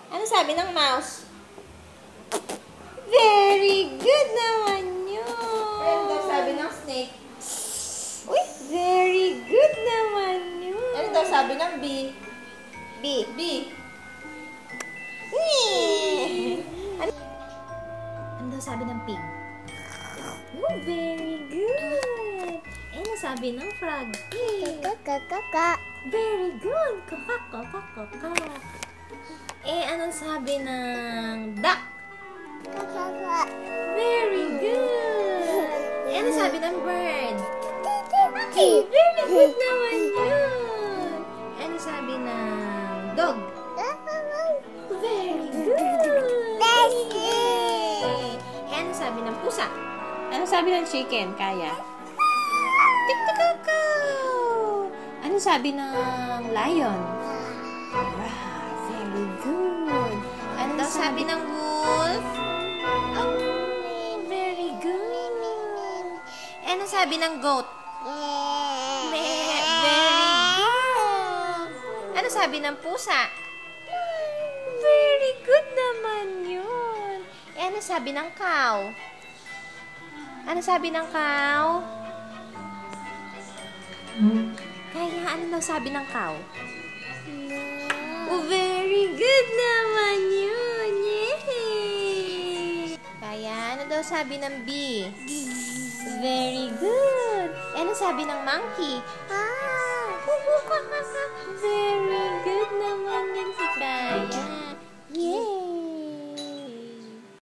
Ano sabi ng mouse? Very good naman yun. Ano daw sabi ng snake? Uy, very good naman yun. Ano daw sabi ng bee? Bee. Ano daw sabi ng pig? Oh, very good. Ano sabi ng frog? Very good. Kaka. Anong sabi ng duck? Very good. Ano sabi ng bird? Very good naman yun. Ano sabi ng dog? Very good. Ano sabi ng pusa? Ano sabi ng chicken, Kaya? Tik-tik-kaka. Ano sabi ng lion? Very good. Ano daw sabi ng wolf? Oh, very good. Ano sabi ng goat? Very good. Ano sabi ng pusa? Very good naman yun. Ano sabi ng cow? Ano sabi ng cow? Kaya ano daw sabi ng cow? Oh, very good naman yun. Yay! Kaya ano daw sabi ng bee? Very good. Ano sabi ng monkey? Very good naman yun.